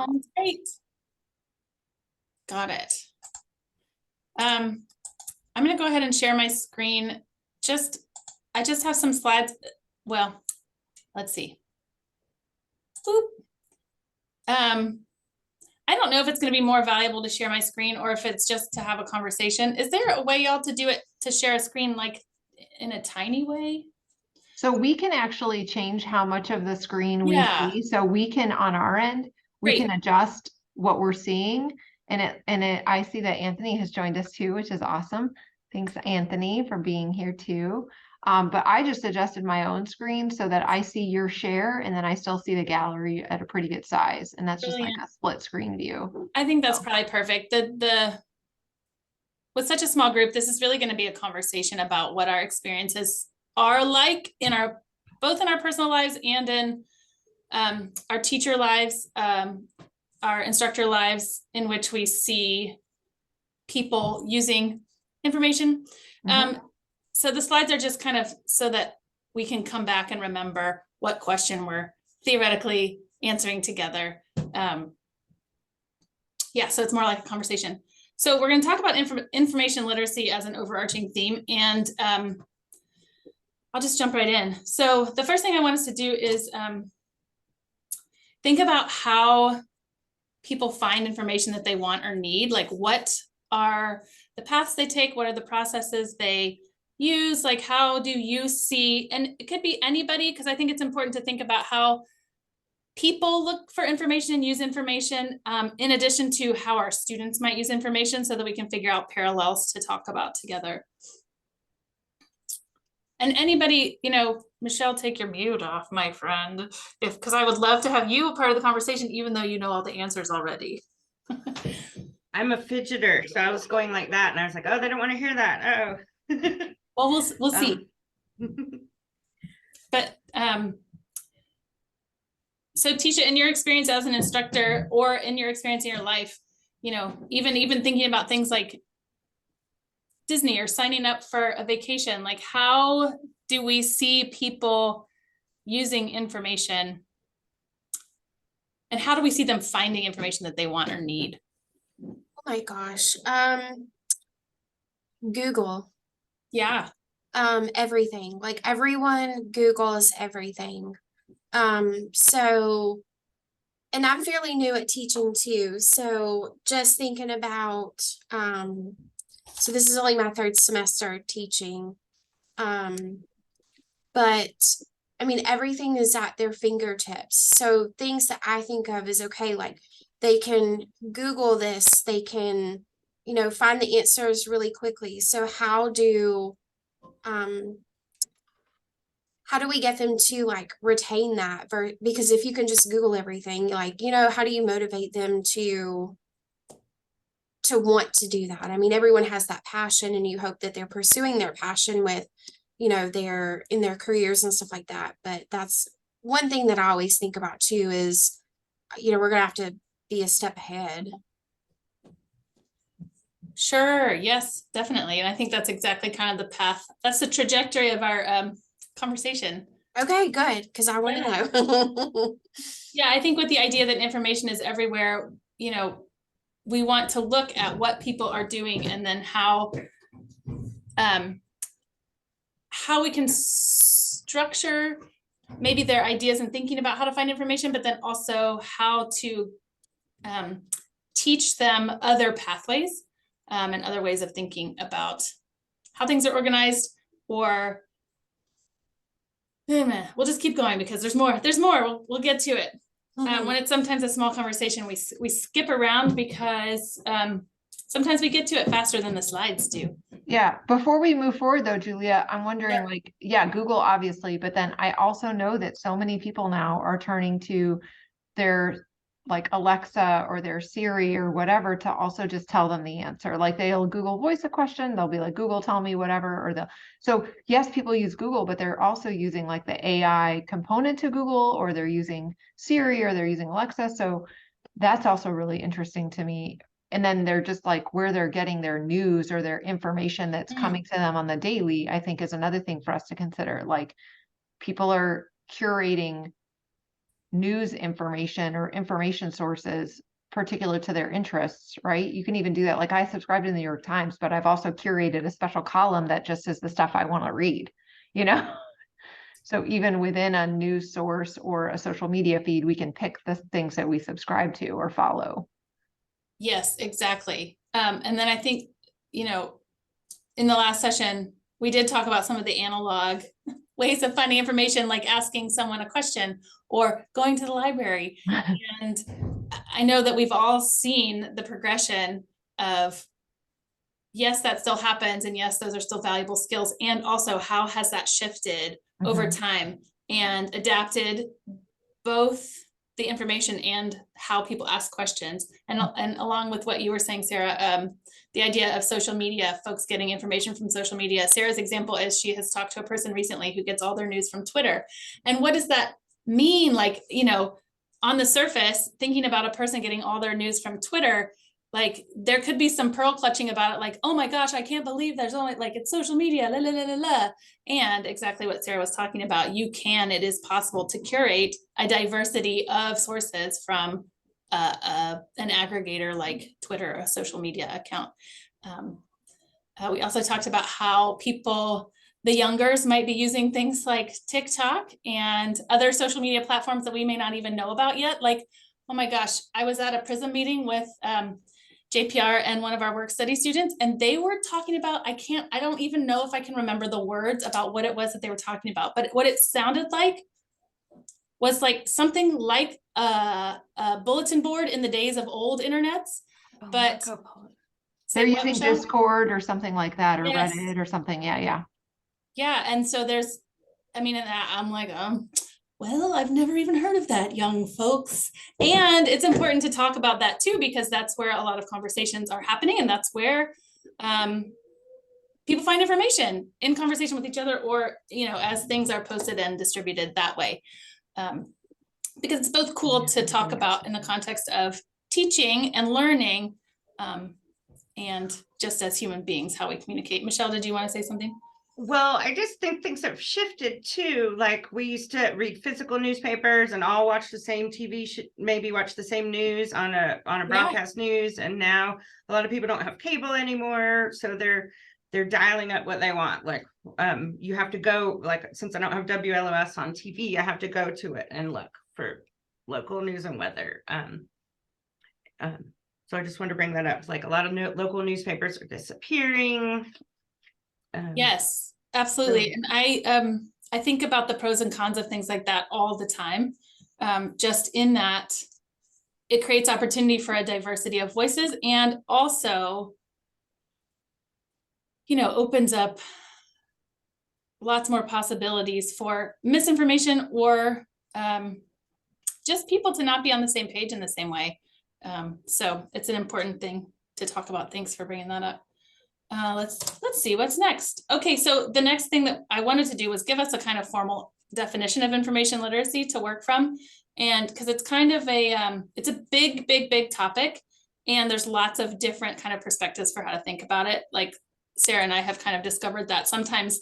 Sounds great. Got it. I'm going to go ahead and share my screen. I just have some slides. Well, let's see. Boop. I don't know if it's going to be more valuable to share my screen or if it's just to have a conversation. Is there a way, y'all, to do it, to share a screen like in a tiny way? So we can actually change how much of the screen we Yeah. see. So we can, on our end, we Great. can adjust what we're seeing. I see that Anthony has joined us too, which is awesome. Thanks, Anthony, for being here too. But I just adjusted my own screen so that I see your share and then I still see the gallery at a pretty good size. And that's just like Brilliant. a split screen view. I think that's So, probably perfect. With such a small group, this is really going to be a conversation about what our experiences are like in both in our personal lives and in our teacher lives, our instructor lives, in which we see people using information. So the slides are just kind of so that we can come back and remember what question we're theoretically answering together. Yeah, so it's more like a conversation. So we're going to talk about information literacy as an overarching theme, and I'll just jump right in. So the first thing I want us to do is think about how people find information that they want or need. Like, what are the paths they take? What are the processes they use? Like, how do you see, and it could be anybody, because I think it's important to think about how people look for information and use information, in addition to how our students might use information, so that we can figure out parallels to talk about together. And anybody, Michelle, take your mute off, my friend, because I would love to have you a part of the conversation, even though you know all the answers already. I'm a fidgeter, so I was going like that, and I was like, "Oh, they don't want to hear that." Oh, well, we'll see. But so Tisha, in your experience as an instructor, or in your experience in your life, even thinking about things like Disney or signing up for a vacation, like, how do we see people using information, and how do we see them finding information that they want or need? Oh my gosh. Google. Yeah. Everything. Like, everyone Googles everything. And I'm fairly new at teaching too. So just thinking about, so this is only my third semester teaching. But I mean, everything is at their fingertips. So things that I think of is, okay, like, they can Google this, they can, find the answers really quickly. So how do we get them to, like, retain that? Because if you can just Google everything, like, how do you motivate them to want to do that? I mean, everyone has that passion, and you hope that they're pursuing their passion with, in their careers and stuff like that. But that's one thing that I always think about too, is, we're gonna have to be a step ahead. Sure. Yes, definitely. And I think that's exactly kind of the path. That's the trajectory of our conversation. Okay, good, because I want to know. Yeah, I think with the idea that information is everywhere, we want to look at what people are doing, and then how we can structure maybe their ideas and thinking about how to find information, but then also how to teach them other pathways and other ways of thinking about how things are organized. Or we'll just keep going, because there's more. We'll get to it. When it's sometimes a small conversation, we skip around, because sometimes we get to it faster than the slides do. Yeah. Before we move forward though, Julia, I'm wondering, Google obviously, but then I also know that so many people now are turning to their like Alexa or their Siri or whatever to also just tell them the answer. Like, they'll Google voice a question, they'll be like, Google, tell me whatever, so yes, people use Google, but they're also using like the AI component to Google, or they're using Siri, or they're using Alexa. So that's also really interesting to me. And then they're just like, where they're getting their news or their information that's coming to them on the daily, I think is another thing for us to consider. Like, people are curating news information or information sources particular to their interests, right? You can even do that. Like I subscribe to the New York Times, but I've also curated a special column that just is the stuff I want to read, you know? So even within a news source or a social media feed, we can pick the things that we subscribe to or follow. Yes, exactly. And then I think, you know, in the last session, we did talk about some of the analog ways of finding information, like asking someone a question or going to the library. And I know that we've all seen the progression of, yes, that still happens. And yes, those are still valuable skills. And also, how has that shifted over time and adapted both the information and how people ask questions? And along with what you were saying, Sarah, the idea of social media, folks getting information from social media. Sarah's example is she has talked to a person recently who gets all their news from Twitter. And what does that mean? Like, you know, on the surface, thinking about a person getting all their news from Twitter, like there could be some pearl clutching about it, like, oh my gosh, I can't believe there's only, like, it's social media, la la la la la. And exactly what Sarah was talking about, it is possible to curate a diversity of sources from an aggregator like Twitter, a social media account. We also talked about how people, the youngers, might be using things like TikTok and other social media platforms that we may not even know about yet. Like, oh my gosh, I was at a PRISM meeting with JPR and one of our work study students, and they were talking about, I don't even know if I can remember the words about what it was that they were talking about, but what it sounded like was like something like a bulletin board in the days of old internets, but They're say what, using Michelle? Discord or something like that, or Yes. Reddit or something. Yeah. Yeah, and so there's, I mean, and I'm like, well, I've never even heard of that, young folks. And it's important to talk about that too, because that's where a lot of conversations are happening, and that's where people find information in conversation with each other, or, you know, as things are posted and distributed that way. Because it's both cool to talk about in the context of teaching and learning, and just as human beings, how we communicate. Michelle, did you want to say something? Well, I just think things have shifted too. Like we used to read physical newspapers and all watch the same TV, maybe watch the same news on a broadcast news. And now a lot of people don't have cable anymore, so they're dialing up what they want. Like you have to go, like, since I don't have WLOS on TV, I have to go to it and look for local news and weather. So I just wanted to bring that up. Like a lot of local newspapers are disappearing. Yes, absolutely. And I think about the pros and cons of things like that all the time. Just in that it creates opportunity for a diversity of voices, and also, you know, opens up lots more possibilities for misinformation or just people to not be on the same page in the same way. So it's an important thing to talk about. Thanks for bringing that up. Let's see what's next. Okay, so the next thing that I wanted to do was give us a kind of formal definition of information literacy to work from. And because it's kind of it's a big topic, and there's lots of different kind of perspectives for how to think about it. Like Sarah and I have kind of discovered that sometimes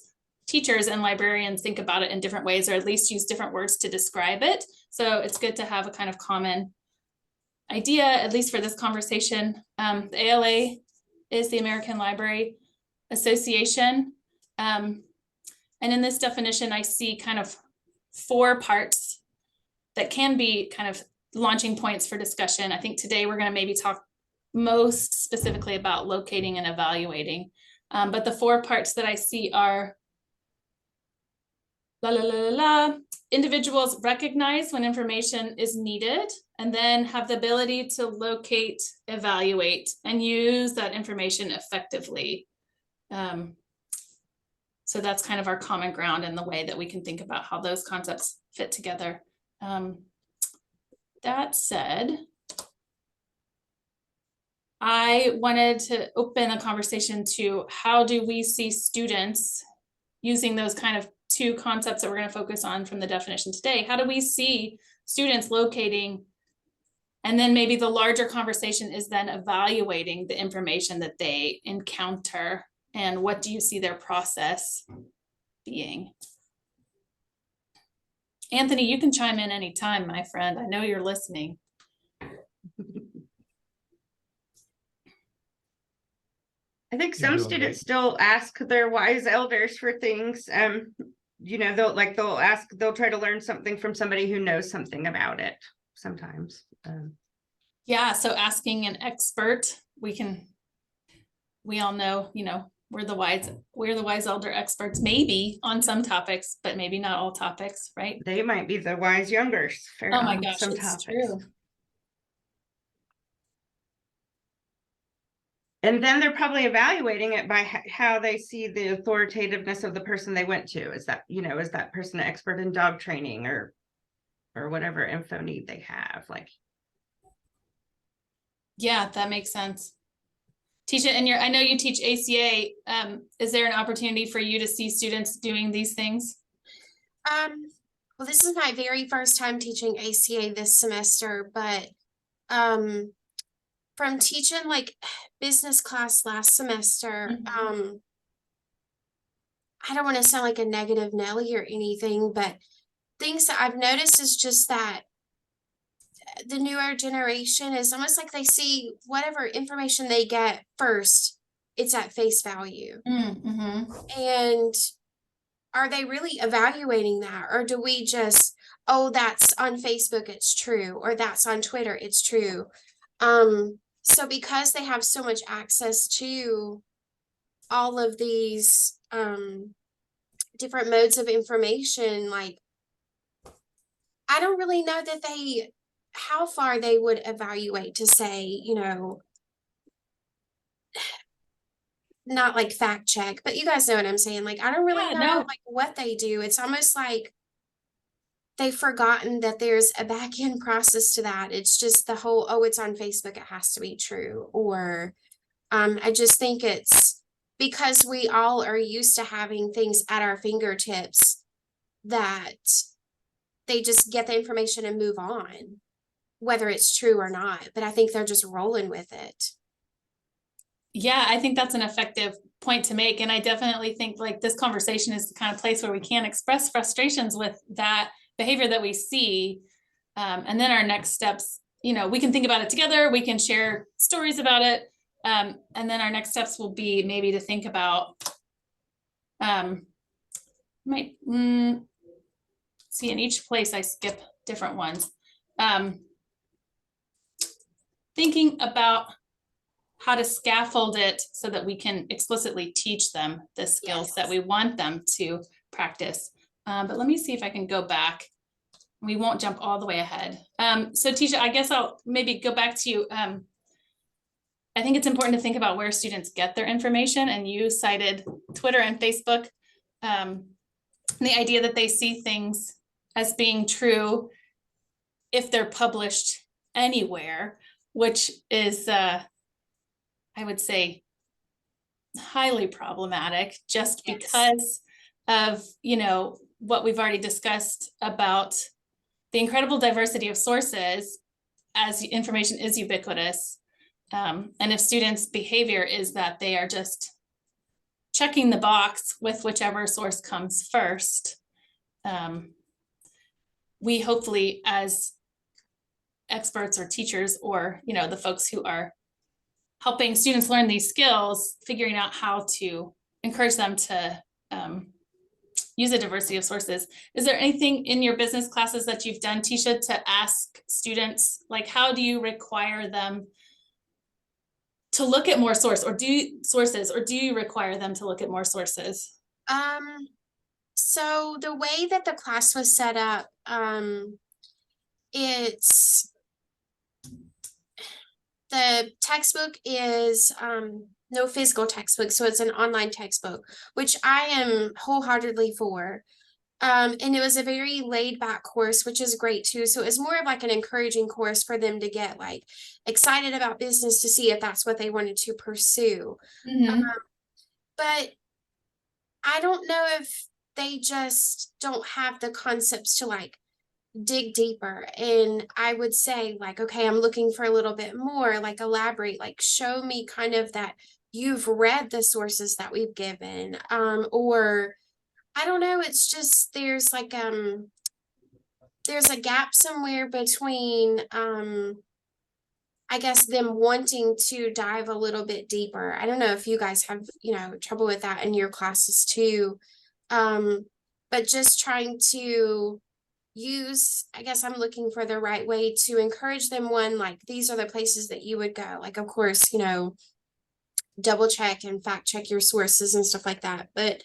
teachers and librarians think about it in different ways, or at least use different words to describe it. So it's good to have a kind of common idea, at least for this conversation. The ALA is the American Library Association. And in this definition, I see kind of 4 parts that can be kind of launching points for discussion. I think today we're going to maybe talk most specifically about locating and evaluating. But the 4 parts that I see are individuals recognize when information is needed, and then have the ability to locate, evaluate, and use that information effectively. So that's kind of our common ground in the way that we can think about how those concepts fit together. That said, I wanted to open a conversation to how do we see students using those kind of 2 concepts that we're going to focus on from the definition today. How do we see students locating? And then maybe the larger conversation is then evaluating the information that they encounter, and what do you see their process being? Anthony, you can chime in anytime, my friend. I know you're listening. I think You're some doing students great. still ask their wise elders for things. They'll try to learn something from somebody who knows something about it sometimes. Yeah, so asking an expert, we all know, we're the wise elder experts, maybe on some topics, but maybe not all topics, right? They might be the wise youngers for Oh my on gosh, some it's topics. true. And then they're probably evaluating it by how they see the authoritativeness of the person they went to. Is that person an expert in dog training or whatever info need they have? Like, Yeah, that makes sense. Tisha, I know you teach ACA. Is there an opportunity for you to see students doing these things? Well, this is my very first time teaching ACA this semester, but from teaching like business class last semester, I don't want to sound like a negative Nelly or anything, but things that I've noticed is just that the newer generation is almost like they see whatever information they get first, it's at face value. And are they really evaluating that? Or do we just, oh, that's on Facebook, it's true, or that's on Twitter, it's true. So because they have so much access to all of these different modes of information, like I don't really know that how far they would evaluate to say, not like fact check, but you guys know what I'm saying. Like, I don't really Yeah, know no. like what they do. It's almost like they've forgotten that there's a back end process to that. It's just the whole, oh, it's on Facebook, it has to be true. Or I just think it's because we all are used to having things at our fingertips that they just get the information and move on, whether it's true or not. But I think they're just rolling with it. Yeah, I think that's an effective point to make. And I definitely think like this conversation is the kind of place where we can express frustrations with that behavior that we see. And then our next steps, we can think about it together. We can share stories about it. And then our next steps will be maybe to think about, see, in each place I skip different ones. Thinking about how to scaffold it so that we can explicitly teach them the skills that we want them to practice. But let me see if I can go back. We won't jump all the way ahead. So Tisha, I guess I'll maybe go back to you. I think it's important to think about where students get their information, and you cited Twitter and Facebook. The idea that they see things as being true if they're published anywhere, which is, I would say, highly problematic just because of, what we've already discussed about the incredible diversity of sources as information is ubiquitous. And if students' behavior is that they are just checking the box with whichever source comes first, we hopefully as experts or teachers or, the folks who are helping students learn these skills, figuring out how to encourage them to use a diversity of sources. Is there anything in your business classes that you've done, Tisha, to ask students, like how do you require them to look at more sources, or do you require them to look at more sources? So the way that the class was set up, it's the textbook is no physical textbook, so it's an online textbook, which I am wholeheartedly for. And it was a very laid back course, which is great too. So it's more of like an encouraging course for them to get like excited about business to see if that's what they wanted to pursue. But I don't know if they just don't have the concepts to like dig deeper. And I would say like, okay, I'm looking for a little bit more, like elaborate, like show me kind of that you've read the sources that we've given, or I don't know, it's just there's like there's a gap somewhere between, I guess them wanting to dive a little bit deeper. I don't know if you guys have, trouble with that in your classes too. But just trying to use, I guess I'm looking for the right way to encourage them. One, like, these are the places that you would go. Like, of course, double check and fact check your sources and stuff like that. But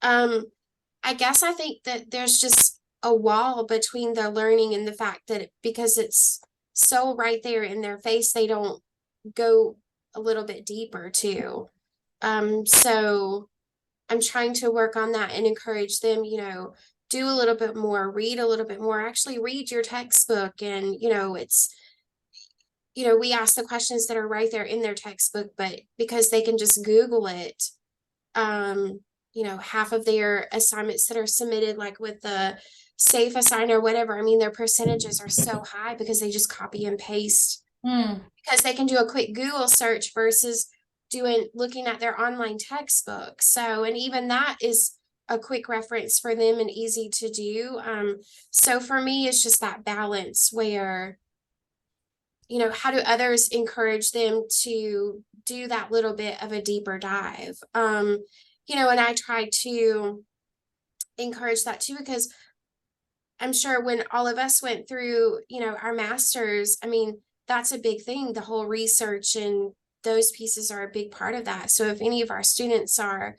I guess I think that there's just a wall between the learning and the fact that because it's so right there in their face, they don't go a little bit deeper too. So I'm trying to work on that and encourage them, do a little bit more, read a little bit more, actually read your textbook. And, we ask the questions that are right there in their textbook, but because they can just Google it, half of their assignments that are submitted, like with the safe assign or whatever, I mean, their percentages are so high because they just copy and paste because they can do a quick Google search versus looking at their online textbook. So, and even that is a quick reference for them and easy to do. So for me, it's just that balance where, how do others encourage them to do that little bit of a deeper dive? And I try to encourage that too, because I'm sure when all of us went through, our masters, I mean, that's a big thing. The whole research and those pieces are a big part of that. So if any of our students are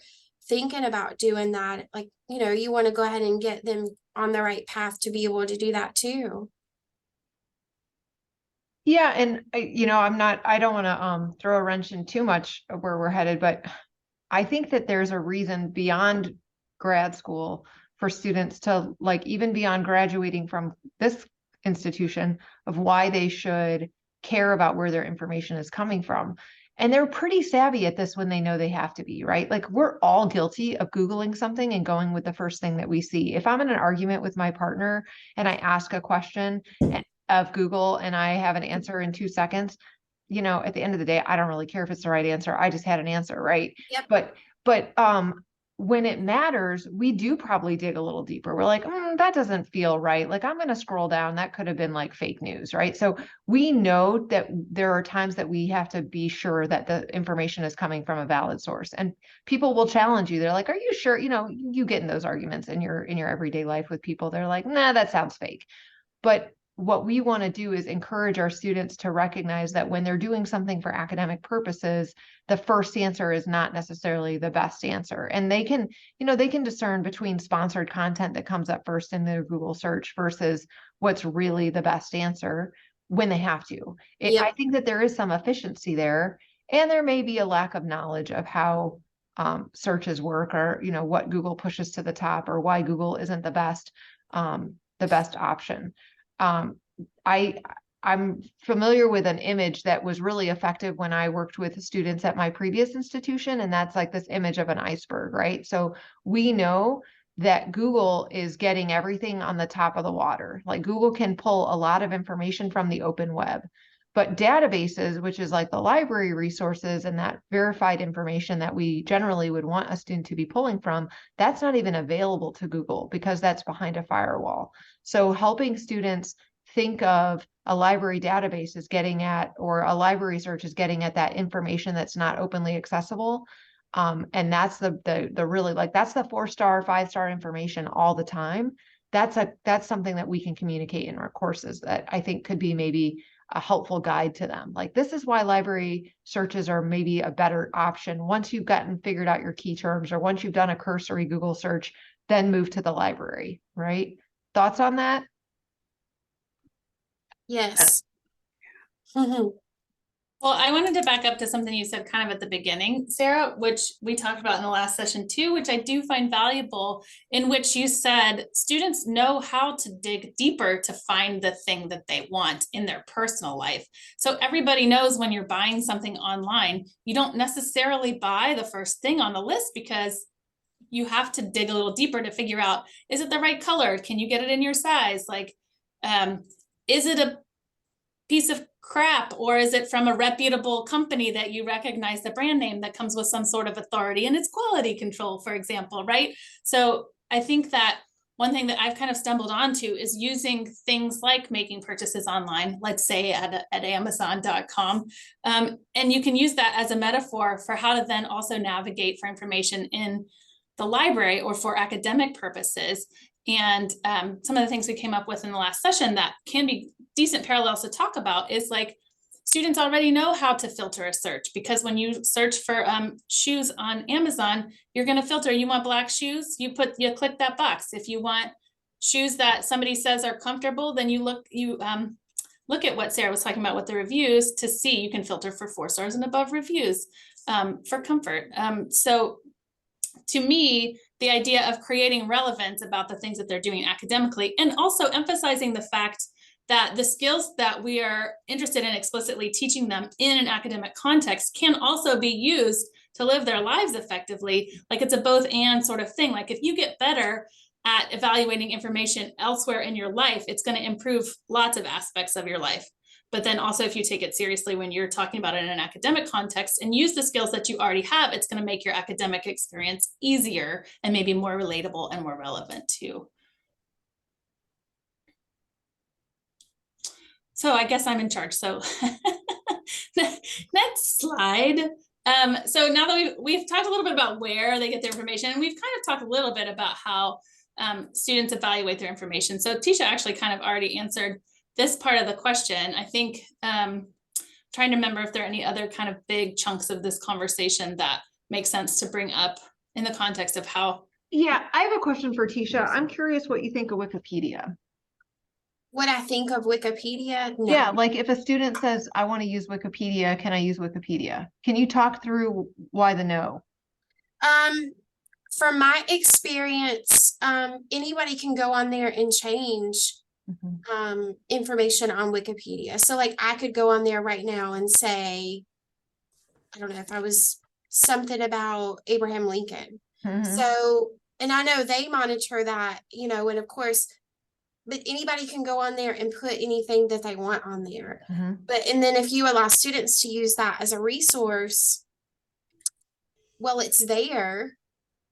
thinking about doing that, like, you want to go ahead and get them on the right path to be able to do that too. Yeah. And I don't want to throw a wrench in too much of where we're headed, but I think that there's a reason beyond grad school for students to, like, even beyond graduating from this institution, of why they should care about where their information is coming from. And they're pretty savvy at this when they know they have to be, right? Like, we're all guilty of Googling something and going with the first thing that we see. If I'm in an argument with my partner and I ask a question of Google and I have an answer in 2 seconds, at the end of the day, I don't really care if it's the right answer. I just had an answer, right? Yep. But when it matters, we do probably dig a little deeper. We're like, that doesn't feel right. Like, I'm going to scroll down. That could have been like fake news, right? So we know that there are times that we have to be sure that the information is coming from a valid source. And people will challenge you. They're like, are you sure? You get in those arguments in your everyday life with people. They're like, nah, that sounds fake. But what we want to do is encourage our students to recognize that when they're doing something for academic purposes, the first answer is not necessarily the best answer. And they can discern between sponsored content that comes up first in their Google search versus what's really the best answer when they have to. Yep. I think that there is some efficiency there, and there may be a lack of knowledge of how searches work, or what Google pushes to the top, or why Google isn't the best option. I'm familiar with an image that was really effective when I worked with students at my previous institution, and that's like this image of an iceberg, right? So we know that Google is getting everything on the top of the water. Like, Google can pull a lot of information from the open web, but databases, which is like the library resources and that verified information that we generally would want a student to be pulling from, that's not even available to Google because that's behind a firewall. So helping students think of a library database is getting at, or a library search is getting at, that information that's not openly accessible. And that's the really, like, that's the 4-star, 5-star information all the time. That's something that we can communicate in our courses that I think could be maybe a helpful guide to them. Like, this is why library searches are maybe a better option. Once you've figured out your key terms, or once you've done a cursory Google search, then move to the library, right? Thoughts on that? Yes. Well, I wanted to back up to something you said kind of at the beginning, Sarah, which we talked about in the last session too, which I do find valuable, in which you said students know how to dig deeper to find the thing that they want in their personal life. So everybody knows when you're buying something online, you don't necessarily buy the first thing on the list, because you have to dig a little deeper to figure out, is it the right color? Can you get it in your size? Like, is it a piece of crap, or is it from a reputable company that you recognize the brand name that comes with some sort of authority and it's quality control, for example, right? So I think that one thing that I've kind of stumbled onto is using things like making purchases online, let's say at Amazon.com. And you can use that as a metaphor for how to then also navigate for information in the library or for academic purposes. And some of the things we came up with in the last session that can be decent parallels to talk about is like, students already know how to filter a search, because when you search for shoes on Amazon, you're going to filter, you want black shoes, you click that box. If you want shoes that somebody says are comfortable, then you look at what Sarah was talking about with the reviews to see, you can filter for 4 stars and above reviews for comfort. So to me, the idea of creating relevance about the things that they're doing academically, and also emphasizing the fact that the skills that we are interested in explicitly teaching them in an academic context can also be used to live their lives effectively. Like it's a both and sort of thing. Like if you get better at evaluating information elsewhere in your life, it's going to improve lots of aspects of your life. But then also if you take it seriously when you're talking about it in an academic context and use the skills that you already have, it's going to make your academic experience easier and maybe more relatable and more relevant too. So I guess I'm in charge. So next slide. So now that we've talked a little bit about where they get their information, and we've kind of talked a little bit about how students evaluate their information. So Tisha actually kind of already answered this part of the question. I think trying to remember if there are any other kind of big chunks of this conversation that make sense to bring up in the context of how. Yeah, I have a question for Tisha. I'm curious what you think of Wikipedia. What I think of Wikipedia? No. Yeah, like if a student says, I want to use Wikipedia, can I use Wikipedia? Can you talk through why the no? From my experience, anybody can go on there and change information on Wikipedia. So like I could go on there right now and say, I don't know if I was something about Abraham Lincoln. So, and I know they monitor that, you know, and of course, but anybody can go on there and put anything that they want on there. But, and then if you allow students to use that as a resource, well, it's there.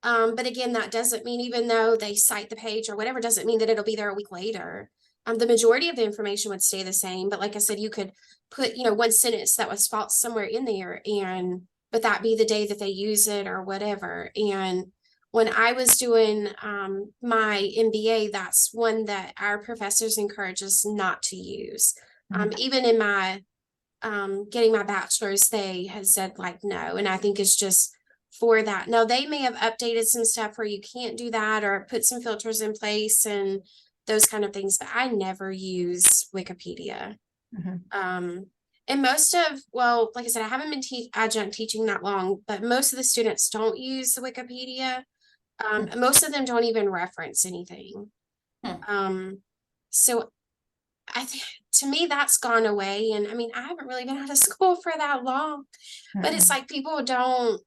But again, that doesn't mean, even though they cite the page or whatever, doesn't mean that it'll be there a week later. The majority of the information would stay the same. But like I said, you could put, you know, one sentence that was false somewhere in there, and but that be the day that they use it or whatever. And when I was doing my MBA, that's one that our professors encourage us not to use. Even in my getting my bachelor's, they have said like no, and I think it's just for that. Now they may have updated some stuff where you can't do that or put some filters in place and those kind of things, but I never use Wikipedia. And most of, well, like I said, I haven't been adjunct teaching that long, but most of the students don't use the Wikipedia. Most of them don't even reference anything. So I think to me that's gone away. And I mean, I haven't really been out of school for that long, but it's like people don't,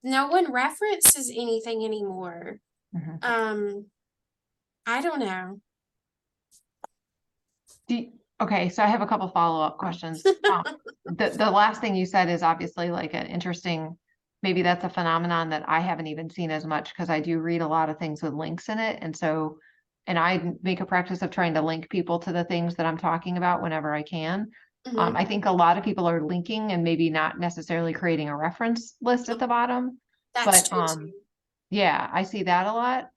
no one references anything anymore. I don't know. Okay, so I have a couple follow-up questions. The last thing you said is obviously like an interesting, maybe that's a phenomenon that I haven't even seen as much because I do read a lot of things with links in it. And so, and I make a practice of trying to link people to the things that I'm talking about whenever I can. I think a lot of people are linking and maybe not necessarily creating a reference list at the bottom. That's But true too. yeah, I see that a lot.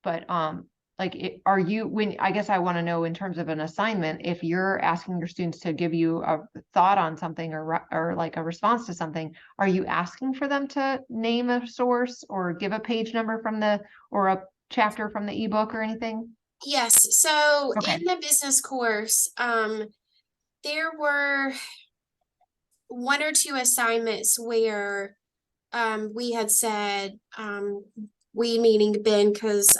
But like, are you, when, I guess I want to know in terms of an assignment, if you're asking your students to give you a thought on something or like a response to something, are you asking for them to name a source or give a page number from or a chapter from the ebook or anything? Yes. So Okay. in the business course, there were 1 or 2 assignments where we had said, we meaning Ben, because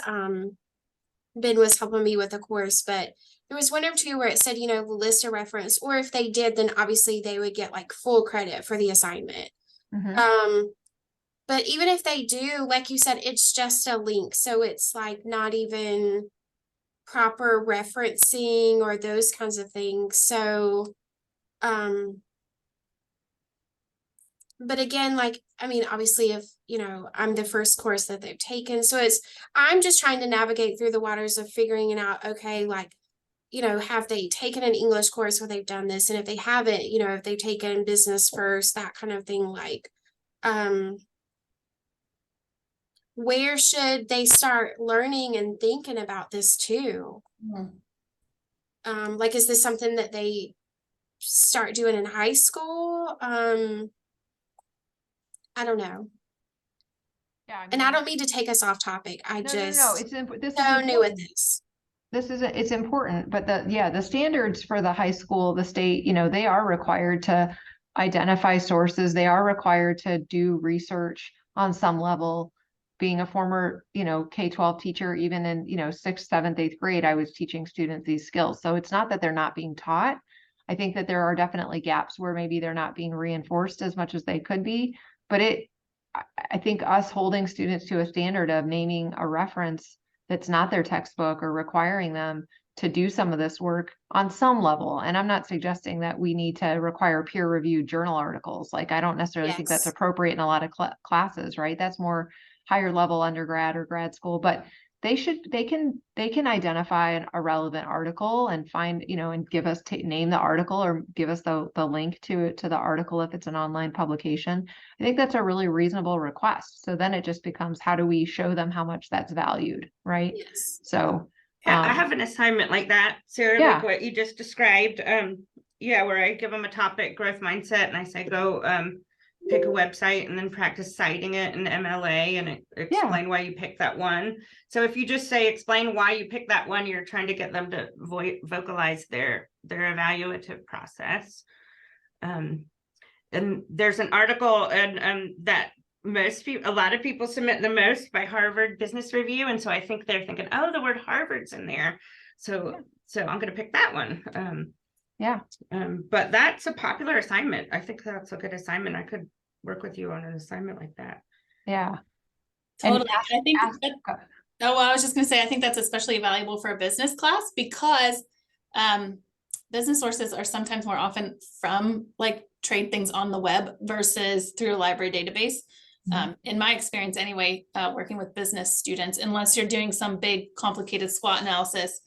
Ben was helping me with the course, but there was 1 or 2 where it said, you know, list a reference, or if they did, then obviously they would get like full credit for the assignment. But even if they do, like you said, it's just a link. So it's like not even proper referencing or those kinds of things. So but again, like, I mean, obviously if, you know, I'm the first course that they've taken, so I'm just trying to navigate through the waters of figuring it out, okay, like, you know, have they taken an English course where they've done this? And if they haven't, you know, if they've taken business first, that kind of thing, like, where should they start learning and thinking about this too? Like, is this something that they start doing in high school? I don't know. Yeah. And I don't mean to take us off topic. I No, just it's this is so new at important. this. It's important, but the standards for the high school, the state, you know, they are required to identify sources. They are required to do research on some level. Being a former, you know, K-12 teacher, even in, you know, 6th, 7th, 8th grade, I was teaching students these skills. So it's not that they're not being taught. I think that there are definitely gaps where maybe they're not being reinforced as much as they could be. But I think us holding students to a standard of naming a reference that's not their textbook or requiring them to do some of this work on some level. And I'm not suggesting that we need to require peer-reviewed journal articles. Like, I don't necessarily think that's Yes. appropriate in a lot of classes, right? That's more higher level undergrad or grad school, but they can identify a relevant article and find, you know, and give us name the article or give us the link to the article if it's an online publication. I think that's a really reasonable request. So then it just becomes, how do we show them how much that's valued, right? Yes. So Yeah, I have an assignment like that, Sarah, Yeah. like what you just described. Yeah, where I give them a topic, growth mindset, and I say, go pick a website and then practice citing it in MLA and explain why you picked that one. So if you just say, explain why you picked that one, you're trying to get them to vocalize their evaluative process. And there's an article and that a lot of people submit the most by Harvard Business Review, and so I think they're thinking, oh, the word Harvard's in there, so I'm going to pick that one. But that's a popular assignment. I think that's a good assignment. I could work with you on an assignment like that. Yeah, totally. I think I was just going to say, I think that's especially valuable for a business class because business sources are sometimes more often from like trade things on the web versus through a library database. In my experience anyway, working with business students, unless you're doing some big complicated SWOT analysis,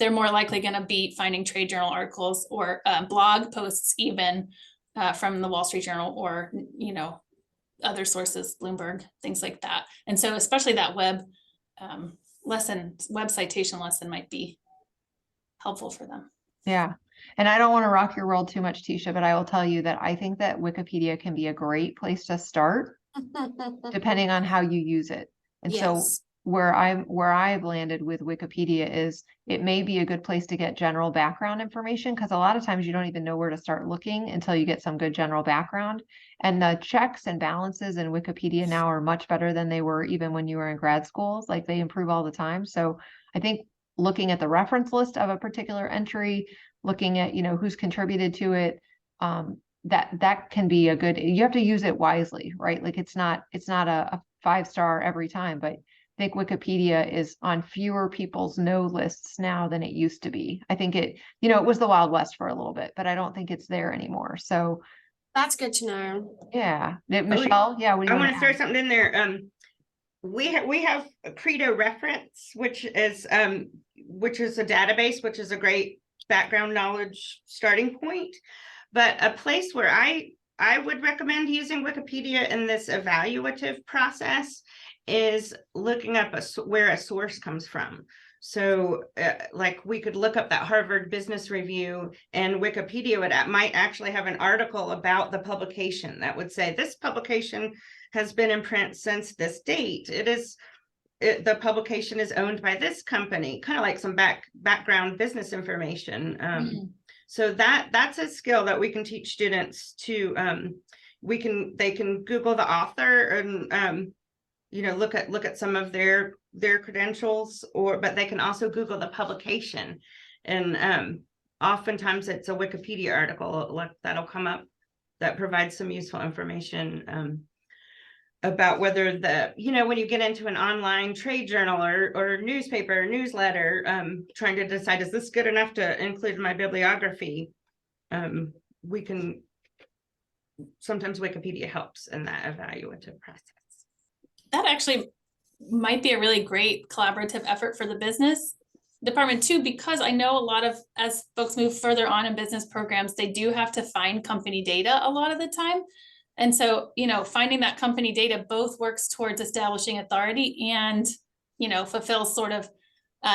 they're more likely going to be finding trade journal articles or blog posts even from the Wall Street Journal or, you know, other sources, Bloomberg, things like that. And so especially that web citation lesson might be helpful for them. Yeah. And I don't want to rock your world too much, Tisha, but I will tell you that I think that Wikipedia can be a great place to start, depending on how you use it. And so where I've landed with Wikipedia is it may be a good place to get general background information, because a lot of times you don't even know where to start looking until you get some good general background. And the checks and balances in Wikipedia now are much better than they were even when you were in grad schools. Like, they improve all the time. So I think looking at the reference list of a particular entry, looking at, you know, who's contributed to it, that can be a good, you have to use it wisely, right? Like, it's not a 5-star every time, but I think Wikipedia is on fewer people's no lists now than it used to be. I think it was the Wild West for a little bit, but I don't think it's there anymore. So that's good to know. Yeah. Michelle, yeah. I want to throw something in there. We have a Credo reference, which is a database, which is a great background knowledge starting point. But a place where I would recommend using Wikipedia in this evaluative process is looking up where a source comes from. So like, we could look up that Harvard Business Review, and Wikipedia might actually have an article about the publication that would say, this publication has been in print since this date. The publication is owned by this company, kind of like some background business information. So that's a skill that we can teach students to, they can Google the author and, look at some of their credentials, but they can also Google the publication. And oftentimes it's a Wikipedia article that'll come up that provides some useful information about whether when you get into an online trade journal or newspaper or newsletter, trying to decide, is this good enough to include in my bibliography? We can sometimes Wikipedia helps in that evaluative process. That actually might be a really great collaborative effort for the business department too, because I know a lot of, as folks move further on in business programs, they do have to find company data a lot of the time. And so, you know, finding that company data both works towards establishing authority and, you know, fulfills sort of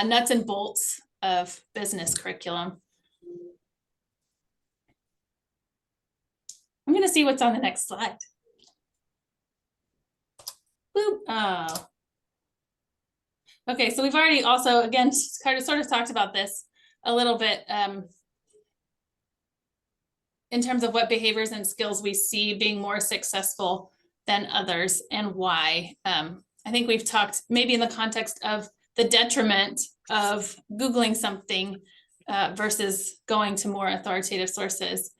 nuts and bolts of business curriculum. I'm going to see what's on the next slide. Boop. Oh. Okay, so we've already also, again, sort of talked about this a little bit in terms of what behaviors and skills we see being more successful than others and why. I think we've talked maybe in the context of the detriment of Googling something versus going to more authoritative sources.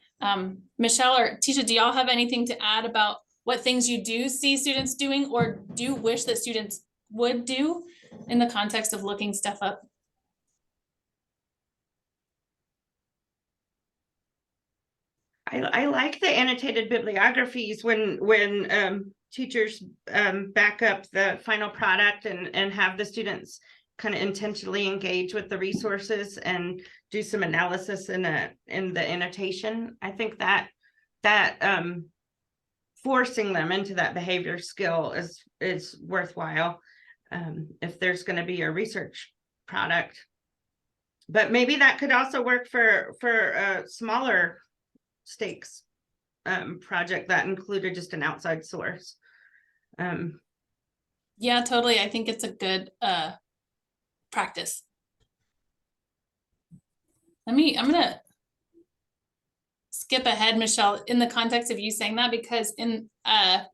Michelle or Tisha, do y'all have anything to add about what things you do see students doing or do wish that students would do in the context of looking stuff up? I like the annotated bibliographies when teachers back up the final product and have the students kind of intentionally engage with the resources and do some analysis in the annotation. I think that forcing them into that behavior skill is worthwhile if there's going to be a research product. But maybe that could also work for a smaller stakes project that included just an outside source. Yeah, totally. I think it's a good practice. I'm gonna skip ahead, Michelle, in the context of you saying that, because I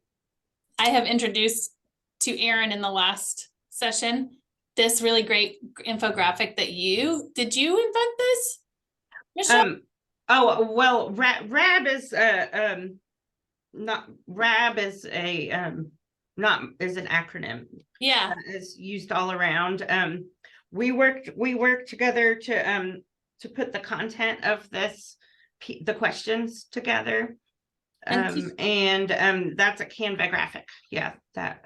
have introduced to Aaron in the last session this really great infographic that did you invent this, Michelle? Oh, well, RAB is not RAB is a not is an acronym. Yeah, Is used all around. We worked together to put the content of this the questions together. And that's a Canva graphic. Yeah, that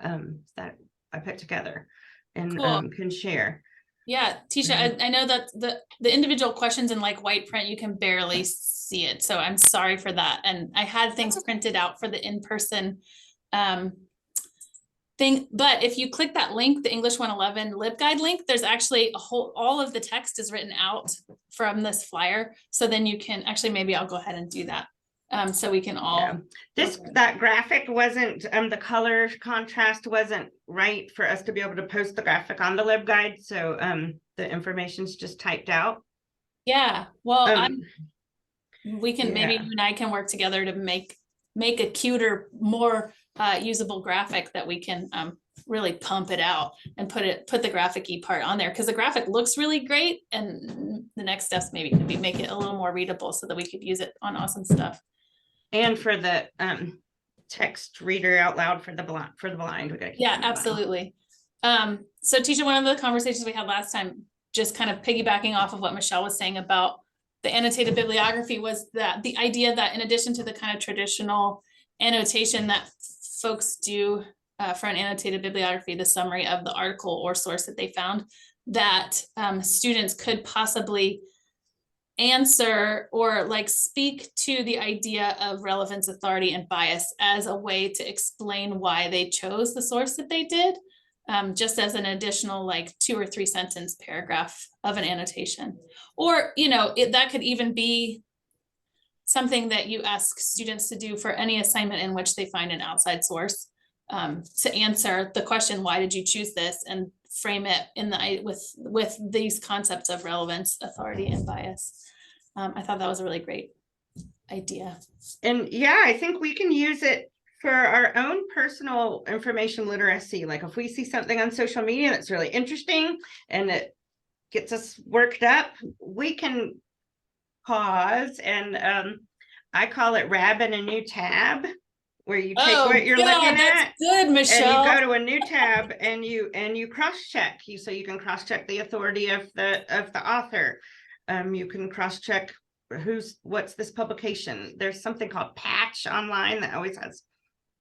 I put together and cool. can share. Yeah, Tisha, I know that the individual questions in like white print, you can barely see it. So I'm sorry for that. And I had things printed out for the in-person thing. But if you click that link, the English 111 LibGuide link, there's actually all of the text is written out from this flyer. So then you can actually, maybe I'll go ahead and do that. So we can all. Yeah. That graphic wasn't, the color contrast wasn't right for us to be able to post the graphic on the LibGuide. So the information's just typed out. Yeah, well, we can, maybe yeah. you and I can work together to make a cuter, more usable graphic that we can really pump it out and put the graphic-y part on there, because the graphic looks really great, and the next steps maybe could be make it a little more readable so that we could use it on awesome stuff. And for the text reader out loud for the blind. Yeah, absolutely. So Tisha, one of the conversations we had last time, just kind of piggybacking off of what Michelle was saying about the annotated bibliography, was that the idea that in addition to the kind of traditional annotation that folks do for an annotated bibliography, the summary of the article or source that they found, that students could possibly answer or like speak to the idea of relevance, authority, and bias as a way to explain why they chose the source that they did, just as an additional like 2 or 3 sentence paragraph of an annotation. Or, you know, that could even be something that you ask students to do for any assignment in which they find an outside source, to answer the question, why did you choose this, and frame it in with these concepts of relevance, authority, and bias. I thought that was a really great idea. And yeah, I think we can use it for our own personal information literacy. Like if we see something on social media that's really interesting and it gets us worked up, we can pause and I call it RAB in a new tab, where you take what you're looking at. Good, Michelle. And you go to a new tab and you cross-check. So you can cross-check the authority of the author. You can cross-check what's this publication? There's something called Patch Online that always has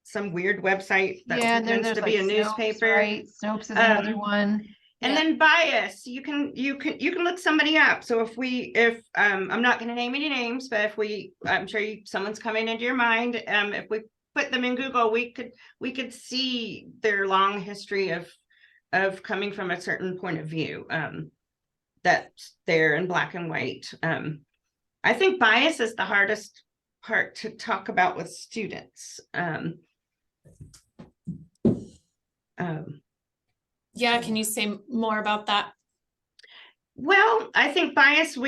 some weird website that Yeah, pretends to be a Snopes, newspaper. right? Snopes is another Um, one. And Yeah. then bias, you can look somebody up. So if I'm not going to name any names, but I'm sure someone's coming into your mind. If we put them in Google, we could see their long history of coming from a certain point of view. That's there in black and white. I think bias is the hardest part to talk about with students. Yeah, can you say more about that? Well, I think bias,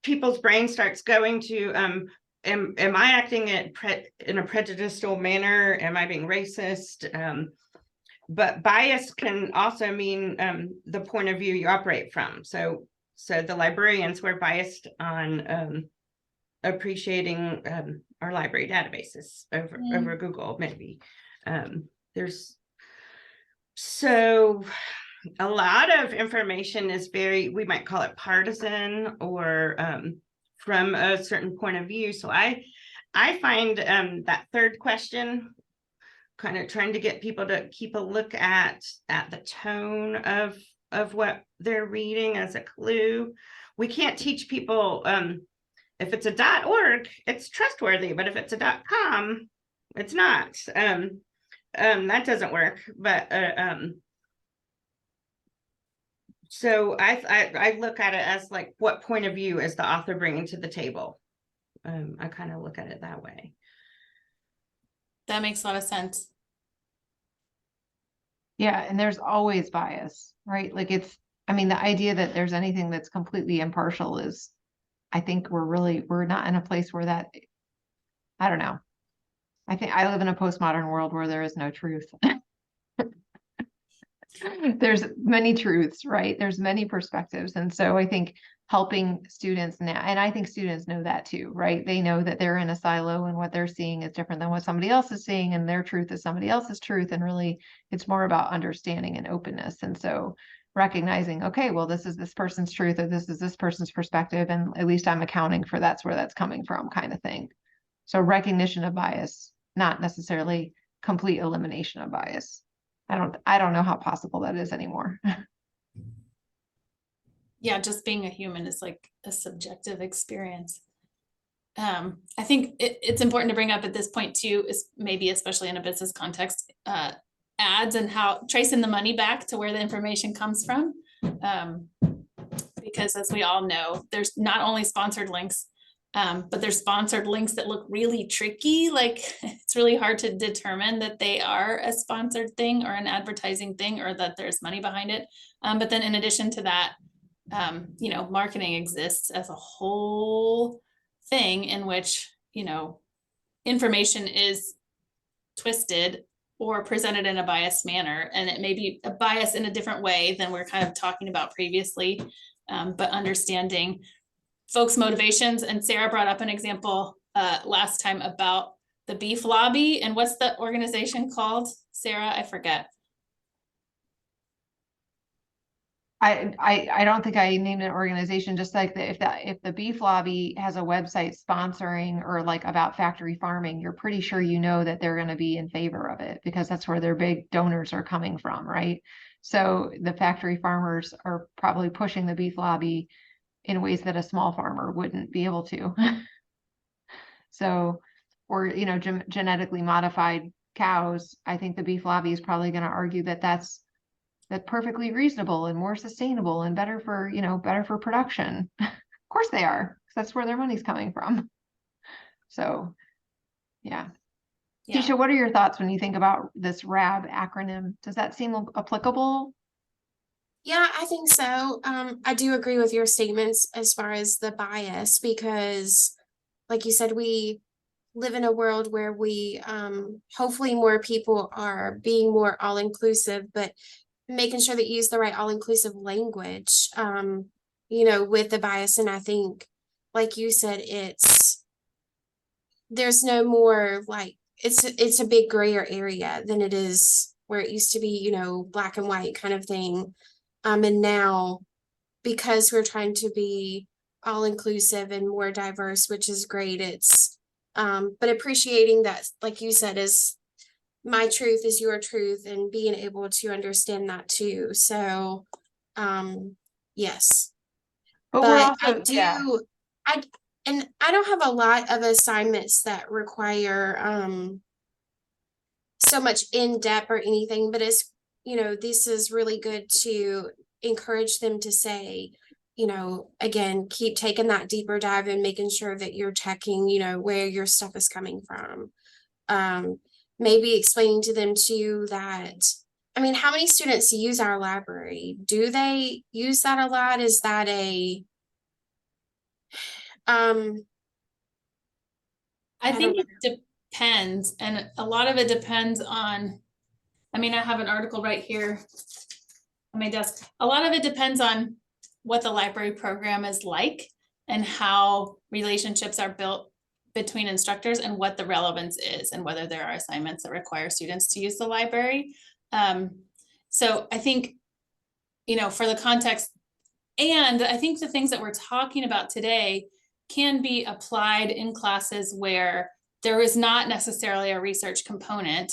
people's brain starts going to, am I acting in a prejudicial manner? Am I being racist? But bias can also mean the point of view you operate from. So the librarians were biased on appreciating our library databases over Google, maybe. So a lot of information is we might call it partisan or from a certain point of view. So I find that third question, kind of trying to get people to keep a look at the tone of what they're reading as a clue. We can't teach people if it's a .org, it's trustworthy, but if it's a .com, it's not. That doesn't work, but so I look at it as like, what point of view is the author bringing to the table? I kind of look at it that way. That makes a lot of sense. Yeah, and there's always bias, right? Like I mean, the idea that there's anything that's completely impartial is, I think we're not in a place where that, I don't know. I think I live in a postmodern world where there is no truth. There's many truths, right? There's many perspectives. And so I think helping students now, and I think students know that too, right? They know that they're in a silo and what they're seeing is different than what somebody else is seeing, and their truth is somebody else's truth. And really, it's more about understanding and openness. And so recognizing, okay, well, this is this person's truth, or this is this person's perspective, and at least I'm accounting for that's where that's coming from, kind of thing. So recognition of bias, not necessarily complete elimination of bias. I don't know how possible that is anymore. Yeah, just being a human is like a subjective experience. I think it's important to bring up at this point too, is maybe especially in a business context, ads and how tracing the money back to where the information comes from. Because as we all know, there's not only sponsored links, but there's sponsored links that look really tricky. Like it's really hard to determine that they are a sponsored thing or an advertising thing, or that there's money behind it. But then in addition to that, marketing exists as a whole thing in which, information is twisted or presented in a biased manner. And it may be a bias in a different way than we're kind of talking about previously, but understanding folks' motivations. And Sarah brought up an example last time about the beef lobby. And what's the organization called, Sarah? I forget. I don't think I named an organization, just like if the beef lobby has a website sponsoring or like about factory farming, you're pretty sure you know that they're going to be in favor of it because that's where their big donors are coming from, right? So the factory farmers are probably pushing the beef lobby in ways that a small farmer wouldn't be able to. So, or, genetically modified cows, I think the beef lobby is probably going to argue that that's perfectly reasonable and more sustainable and better for production. Of course they are, because that's where their money's coming from. So, yeah. Tisha, what are your thoughts when you think about this RAB acronym? Does that seem applicable? Yeah, I think so. I do agree with your statements as far as the bias, because like you said, we live in a world where we hopefully more people are being more all-inclusive, but making sure that you use the right all-inclusive language, with the bias. And I think, like you said, there's no more like, it's a big grayer area than it is where it used to be, black and white kind of thing. And now, because we're trying to be all inclusive and more diverse, which is great. It's, but appreciating that, like you said, is my truth is your truth, and being able to understand that too. So, yes. But we're But also, yeah, I don't have a lot of assignments that require so much in depth or anything, but it's, this is really good to encourage them to say, again, keep taking that deeper dive and making sure that you're checking, where your stuff is coming from. Maybe explaining to them too that, I mean, how many students use our library? Do they use that a lot? Is that I I think don't it depends, and a lot of it depends on, I mean, I have an article right here on my desk. A lot of it depends on what the library program is like and how relationships are built between instructors and what the relevance is and whether there are assignments that require students to use the library. So I think, for the context, and I think the things that we're talking about today can be applied in classes where there is not necessarily a research component,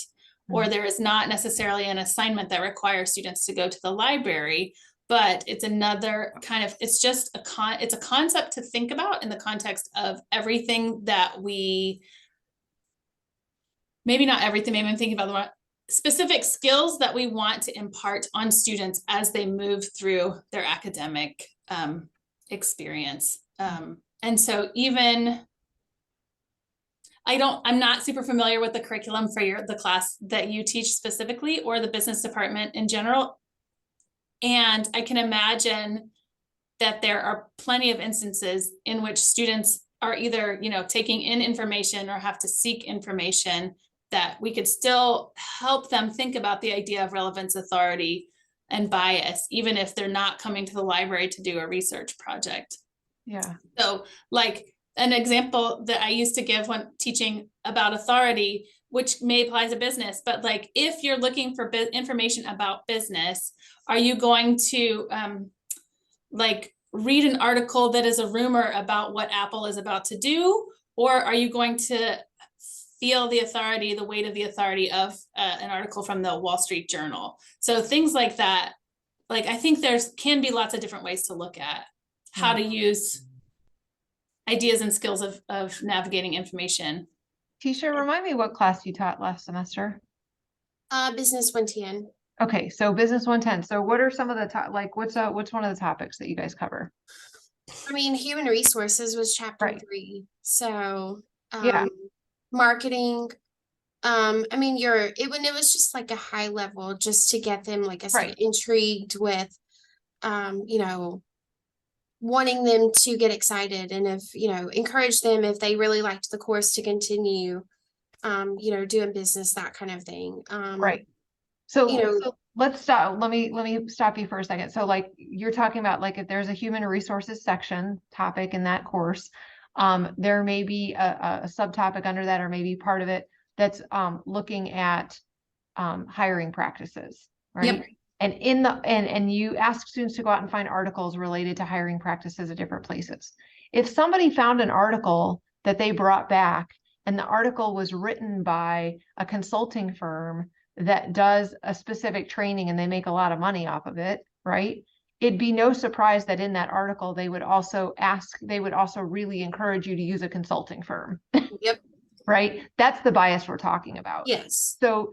or there is not necessarily an assignment that requires students to go to the library, but it's another kind of, it's just it's a concept to think about in the context of everything that maybe not everything, maybe I'm thinking about the specific skills that we want to impart on students as they move through their academic experience. And so even, I'm not super familiar with the curriculum for the class that you teach specifically, or the business department in general. And I can imagine that there are plenty of instances in which students are either, taking in information or have to seek information, that we could still help them think about the idea of relevance, authority, and bias, even if they're not coming to the library to do a research project. yeah. So like an example that I used to give when teaching about authority, which may apply to business, but like if you're looking for information about business, are you going to like read an article that is a rumor about what Apple is about to do? Or are you going to feel the authority, the weight of the authority of an article from the Wall Street Journal? So things like that, like I think can be lots of different ways to look at how to use ideas and skills of navigating information. Tisha, remind me what class you taught last semester. Business 110. Okay, so business 110. So what are some of the top, like what's one of the topics that you guys cover? I mean, human resources was chapter Right. 3. So, Yeah. marketing. I mean, it was just like a high level, just to get them, like I said, Right. intrigued with, wanting them to get excited, and if, encourage them if they really liked the course to continue, doing business, that kind of thing. Right. So, So let's stop. Let me stop you for a second. So like you're talking about, like if there's a human resources section topic in that course, there may be a subtopic under that, or maybe part of it that's looking at hiring practices, right? Yep. And and you ask students to go out and find articles related to hiring practices at different places. If somebody found an article that they brought back, and the article was written by a consulting firm that does a specific training and they make a lot of money off of it, right? It'd be no surprise that in that article, they would also really encourage you to use a consulting firm. Yep. Right? That's the bias we're talking about. Yes. So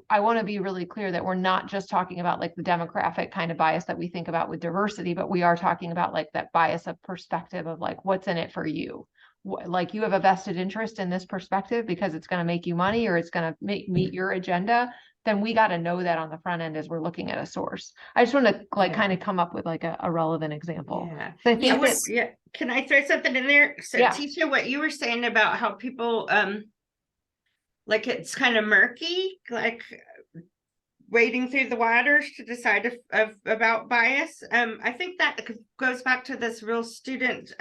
I want to be really clear that we're not just talking about like the demographic kind of bias that we think about with diversity, but we are talking about like that bias of perspective of like, what's in it for you? Like you have a vested interest in this perspective because it's going to make you money, or it's going to meet your agenda. Then we got to know that on the front end as we're looking at a source. I just want to kind of come up with like a relevant example. Yeah. I think Yeah. Can I throw something in there? So Yeah. Tisha, what you were saying about how people like it's kind of murky, like wading through the waters to decide about bias. I think that goes back to this real student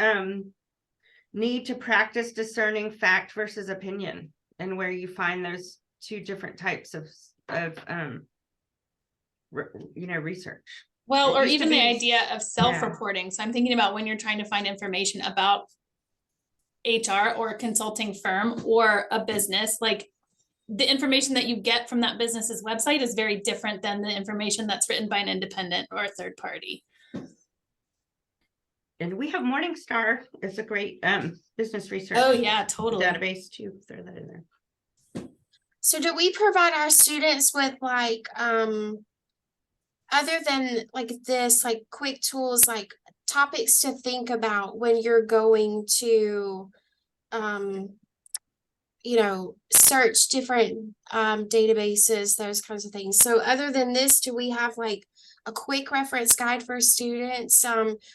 need to practice discerning fact versus opinion, and where you find those two different types of research. Well, It or used to even the be- idea of self-reporting. So I'm thinking about when you're trying to find information about HR or a consulting firm or a business, like the information that you get from that business's website is very different than the information that's written by an independent or a third party. And we have Morningstar. It's a great business research. Oh yeah, totally. Database too. Throw that in there. So do we provide our students with like, other than like this, like quick tools, like topics to think about when you're going to, you know, search different databases, those kinds of things. So other than this, do we have like a quick reference guide for students?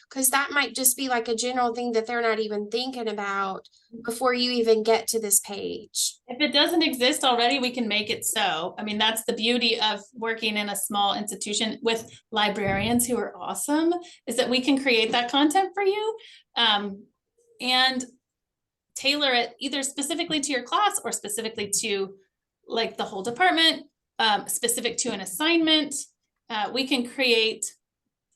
Because that might just be like a general thing that they're not even thinking about before you even get to this page. If it doesn't exist already, we can make it so. I mean, that's the beauty of working in a small institution with librarians who are awesome, is that we can create that content for you. And tailor it either specifically to your class or specifically to like the whole department, specific to an assignment. We can create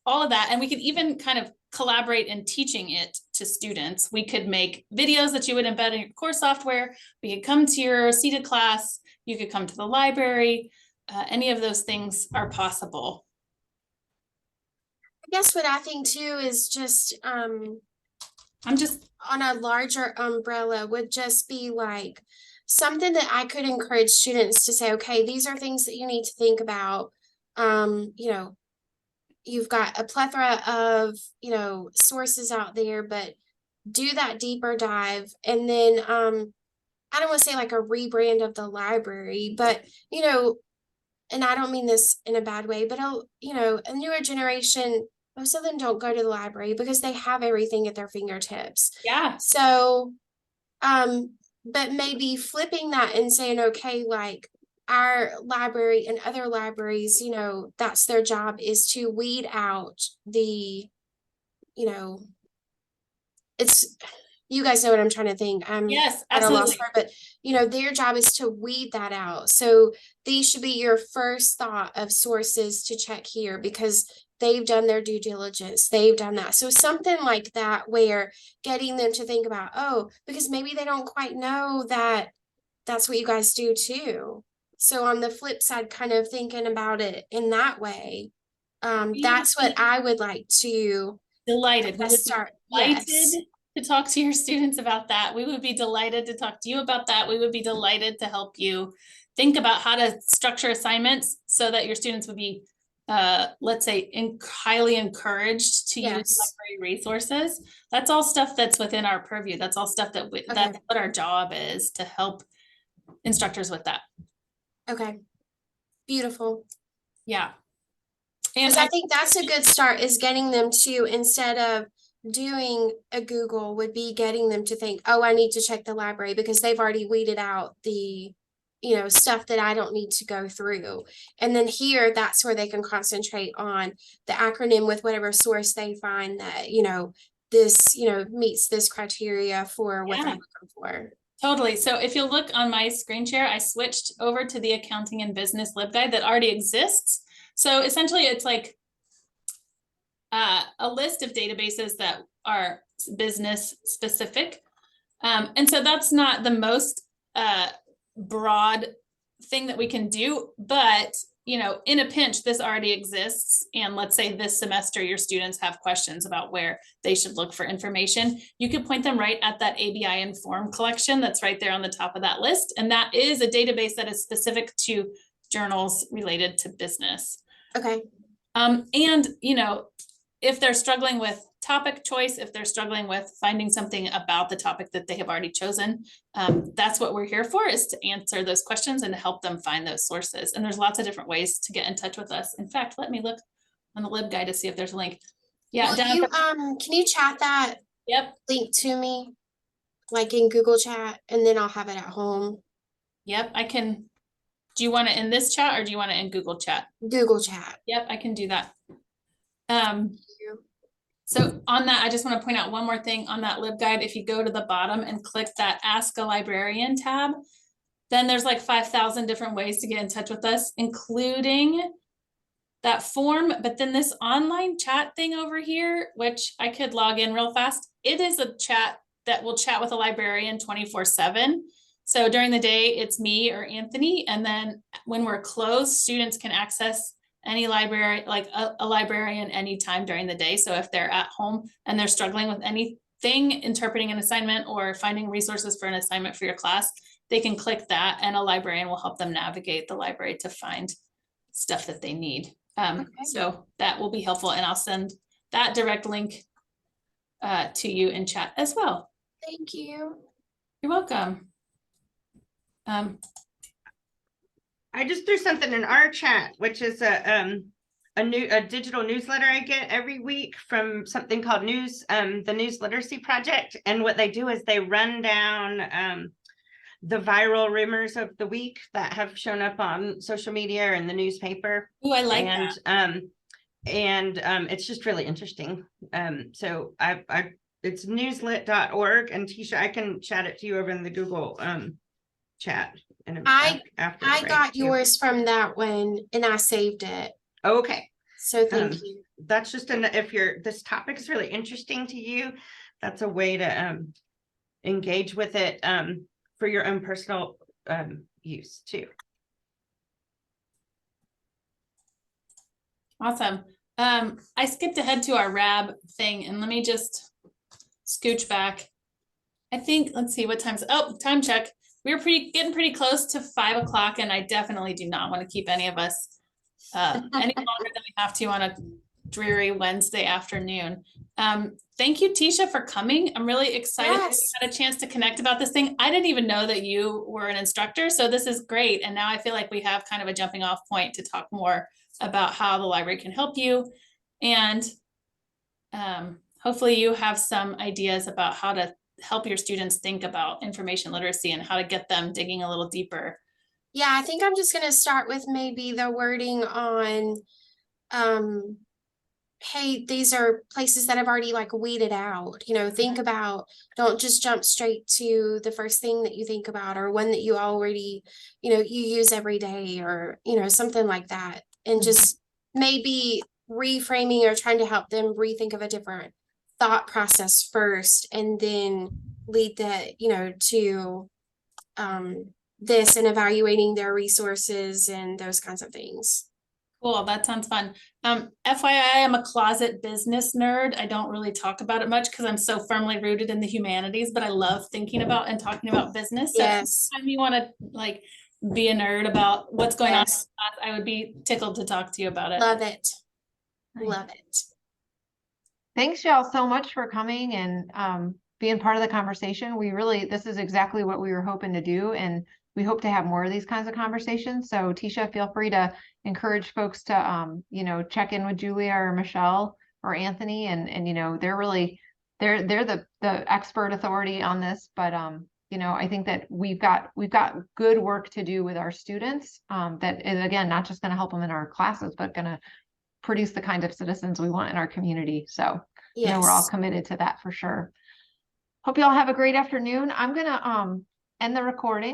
all of that, and we could even kind of collaborate in teaching it to students. We could make videos that you would embed in your course software. We could come to your seated class. You could come to the library. Any of those things are possible. I guess what I think too is just, I'm just on a larger umbrella would just be like something that I could encourage students to say, okay, these are things that you need to think about. You know, you've got a plethora of, you know, sources out there, but do that deeper dive. And then, I don't want to say like a rebrand of the library, but, you know, and I don't mean this in a bad way, but, you know, a newer generation, most of them don't go to the library because they have everything at their fingertips. yeah. So, but maybe flipping that and saying, okay, like our library and other libraries, you know, that's their job, is to weed out the, you know, it's, you guys know what I'm trying to think. I'm Yes, at a loss absolutely. for it, but you know, their job is to weed that out. So these should be your first thought of sources to check here because they've done their due diligence. They've done that. So something like that, where getting them to think about, oh, because maybe they don't quite know that that's what you guys do too. So on the flip side, kind of thinking about it in that way, that's what I would like to Delighted. We would be start. delighted Yes. to talk to your students about that. We would be delighted to talk to you about that. We would be delighted to help you think about how to structure assignments so that your students would be, let's say, highly encouraged to use Yes. library resources. That's all stuff that's within our purview. That's all stuff that that's what our job is, to help instructors with that. Okay. Beautiful. Yeah. And Because I think that's a good start, is getting them to, instead of doing a Google, would be getting them to think, oh, I need to check the library because they've already weeded out the, you know, stuff that I don't need to go through. And then here, that's where they can concentrate on the acronym with whatever source they find that, you know, this, you know, meets this criteria for what they're looking for. Totally. So if you'll look on my screen share, I switched over to the accounting and business LibGuide that already exists. So essentially it's like a list of databases that are business specific. And so that's not the most broad thing that we can do, but you know, in a pinch, this already exists. And let's say this semester, your students have questions about where they should look for information. You could point them right at that ABI Inform collection that's right there on the top of that list. And that is a database that is specific to journals related to business. Okay. And, you know, if they're struggling with topic choice, if they're struggling with finding something about the topic that they have already chosen, that's what we're here for, is to answer those questions and to help them find those sources. And there's lots of different ways to get in touch with us. In fact, let me look on the LibGuide to see if there's a link. Yeah. Can you chat that Yep. link to me, like in Google Chat, and then I'll have it at home. Yep, I can. Do you want it in this chat or do you want it in Google Chat? Google Chat. Yep, I can do that. So on that, I just want to point out one more thing on that LibGuide. If you go to the bottom and click that Ask a Librarian tab, then there's like 5,000 different ways to get in touch with us, including that form, but then this online chat thing over here, which I could log in real fast, it is a chat that will chat with a librarian 24/7. So during the day, it's me or Anthony. And then when we're closed, students can access any library, like a librarian anytime during the day. So if they're at home and they're struggling with anything, interpreting an assignment or finding resources for an assignment for your class, they can click that and a librarian will help them navigate the library to find stuff that they need. So that will be helpful, and I'll send that direct link to you in chat as well. Thank you. You're welcome. I just threw something in our chat, which is a digital newsletter I get every week from something called the News Literacy Project. And what they do is they run down the viral rumors of the week that have shown up on social media or in the newspaper. Oh, I like that. And it's just really interesting. So it's newslit.org, and Tisha, I can chat it to you over in the Google chat. After I got yours from that one and I saved it. Okay. So thank you. That's just if this topic is really interesting to you, that's a way to engage with it for your own personal use too. Awesome. I skipped ahead to our RAB thing, and let me just scooch back. I think, let's see what time's, time check. We're getting pretty close to 5 o'clock, and I definitely do not want to keep any of us any longer than we have to on a dreary Wednesday afternoon. Thank you, Tisha, for coming. I'm really excited that we had a chance to connect about this thing. I didn't even know that you were an instructor, so this is great. And now I feel like we have kind of a jumping off point to talk more about how the library can help you. And hopefully you have some ideas about how to help your students think about information literacy and how to get them digging a little deeper. Yeah, I think I'm just going to start with maybe the wording on, hey, these are places that I've already like weeded out, think about, don't just jump straight to the first thing that you think about or one that you already, you use every day or, something like that. And just maybe reframing or trying to help them rethink of a different thought process first, and then lead that, to this and evaluating their resources and those kinds of things. Cool, that sounds fun. FYI, I'm a closet business nerd. I don't really talk about it much because I'm so firmly rooted in the humanities, but I love thinking about and talking about business. So yes. anytime you want to be a nerd about what's going on, I would be tickled to talk to you about it. Love it. Love it. Thanks y'all so much for coming and being part of the conversation. This is exactly what we were hoping to do, and we hope to have more of these kinds of conversations. So Tisha, feel free to encourage folks to check in with Julia or Michelle or Anthony, and they're the expert authority on this. But I think that we've got good work to do with our students that is, again, not just going to help them in our classes, but going to produce the kind of citizens we want in our community. So yes. We're all committed to that for sure. Hope you all have a great afternoon. I'm going to end the recording.